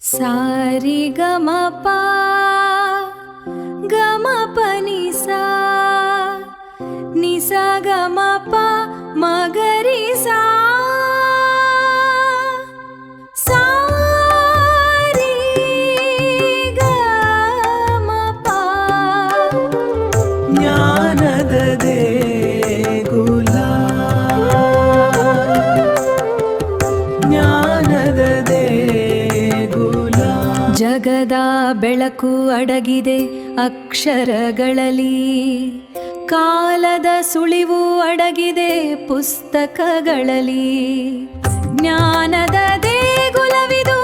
ಸಾರಿ ಗಮ ಪ ಗಮ ಪ ನಿ ಸಾ ನಿ ಸಾ ಗಮ ಪ ಮಗರಿ ಸಾ ಸಾರಿ ಗಮ ಪ ಜ್ಞಾನದ ದೇಗುಲ ಜ್ಞಾನದ ದೇಗುಲ ಜಗದ ಬೆಳಕು ಅಡಗಿದೆ ಅಕ್ಷರಗಳಲ್ಲಿ, ಕಾಲದ ಸುಳಿವು ಅಡಗಿದೆ ಪುಸ್ತಕಗಳಲ್ಲಿ. ಜ್ಞಾನದ ದೇಗುಲವಿದು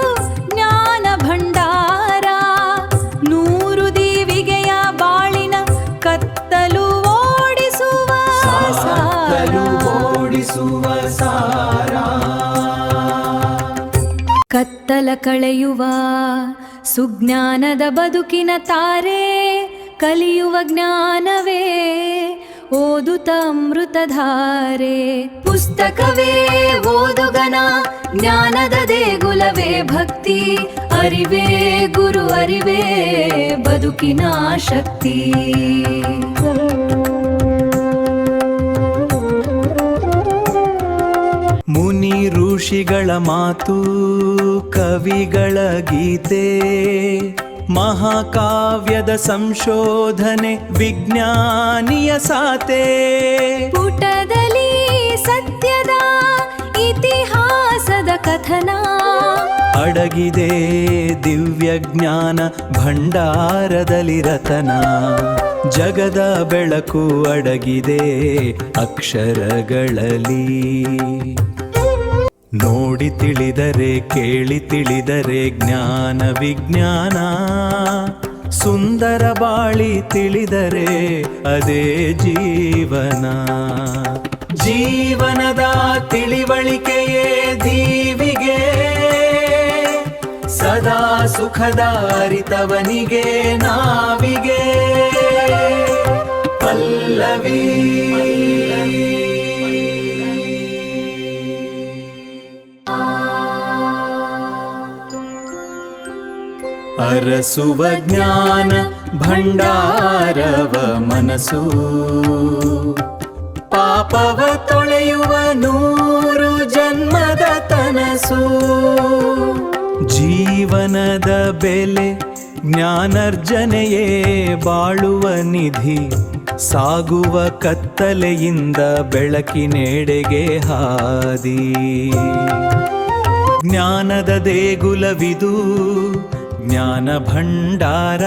ಜ್ಞಾನ ಭಂಡಾರ, ನೂರು ದೀವಿಗೆಯ ಬಾಳಿನ ಕತ್ತಲು ಓಡಿಸುವ ಸಾರ. ಕತ್ತಲ ಕಳೆಯುವ ಸುಜ್ಞಾನದ ಬದುಕಿನ ತಾರೆ, ಕಲಿಯುವ ಜ್ಞಾನವೇ ಓದುತ್ತ ಅಮೃತಧಾರೆ. ಪುಸ್ತಕವೇ ಓದುಗನ, ಜ್ಞಾನದ ದೇಗುಲವೇ ಭಕ್ತಿ, ಅರಿವೇ ಗುರು ಅರಿವೇ ಬದುಕಿನ ಶಕ್ತಿ. ಮುನಿ ಋಷಿಗಳ ಮಾತು, ಕವಿಗಳ ಗೀತೆ, ಮಹಾಕಾವ್ಯದ ಸಂಶೋಧನೆ, ವಿಜ್ಞಾನಿಯ ಸಾತೆ. ಪುಟದಲ್ಲಿ ಸತ್ಯದ ಇತಿಹಾಸದ ಕಥನ, ಅಡಗಿದೆ ದಿವ್ಯ ಜ್ಞಾನ ಭಂಡಾರದಲ್ಲಿ ರತನ. ಜಗದ ಬೆಳಕು ಅಡಗಿದೆ ಅಕ್ಷರಗಳಲ್ಲಿ. ನೋಡಿ ತಿಳಿದರೆ ಕೇಳಿ ತಿಳಿದರೆ ಜ್ಞಾನ ವಿಜ್ಞಾನ, ಸುಂದರ ಬಾಳಿ ತಿಳಿದರೆ ಅದೇ ಜೀವನ. ಜೀವನದ ತಿಳಿವಳಿಕೆಯೇ ದೀವಿಗೆ, ಸದಾ ಸುಖದ ಅರಿತವನಿಗೆ ನಾವಿಗೆ ಪಲ್ಲವಿ. ಅರಸುವ ಜ್ಞಾನ ಭಂಡಾರವ ಮನಸ್ಸು, ಪಾಪವ ತೊಳೆಯುವ ನೂರು ಜನ್ಮದ ಕನಸು. ಜೀವನದ ಬೆಲೆ ಜ್ಞಾನಾರ್ಜನೆಯೇ ಬಾಳುವ ನಿಧಿ, ಸಾಗುವ ಕತ್ತಲೆಯಿಂದ ಬೆಳಕಿನೆಡೆಗೆ ಹಾದಿ. ಜ್ಞಾನದ ದೇಗುಲವಿದು ಜ್ಞಾನ ಭಂಡಾರ,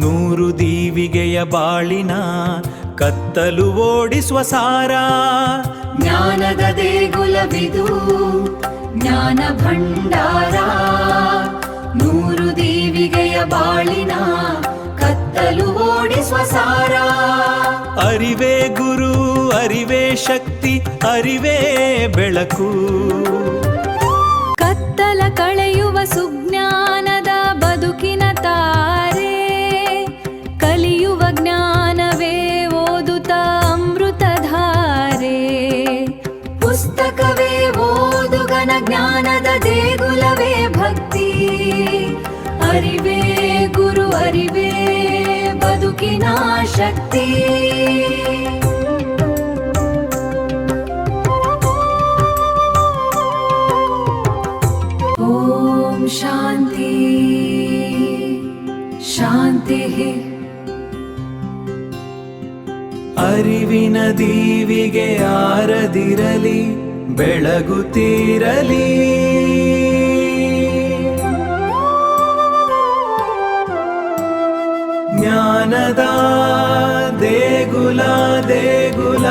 ನೂರು ದೀವಿಗೆಯ ಬಾಳಿನ ಕತ್ತಲು ಓಡಿಸುವ ಸಾರ. ಜ್ಞಾನದ ದೇಗುಲವಿದು ಜ್ಞಾನ ಭಂಡಾರ, ನೂರು ದೀವಿಗೆಯ ಬಾಳಿನ ಕತ್ತಲು ಓಡಿಸುವ ಸಾರ. ಅರಿವೇ ಗುರು ಅರಿವೇ ಶಕ್ತಿ, ಅರಿವೇ ಬೆಳಕು. ಕತ್ತಲ ಕಳೆಯುವ ಸುಜ್ಞಾನದ ಬದುಕಿನ ತಾರೆ, ಕಲಿಯುವ ಜ್ಞಾನವೇ ಓದುತ್ತ ಅಮೃತಧಾರೆ. ಪುಸ್ತಕವೇ ಓದುಗನ, ಜ್ಞಾನದ ದೇಗುಲವೇ ಭಕ್ತಿ, ಅರಿವೇ ಗುರು ಅರಿವೇ ಬದುಕಿನ ಶಕ್ತಿ. ಓಂ ಶಾಂತಿ ಶಾಂತಿ. ಅರಿವಿನ ದೀವಿಗೆ ಆರದಿರಲಿ, ಬೆಳಗುತ್ತಿರಲಿ. ಜ್ಞಾನದ ದೇಗುಲ ದೇಗುಲ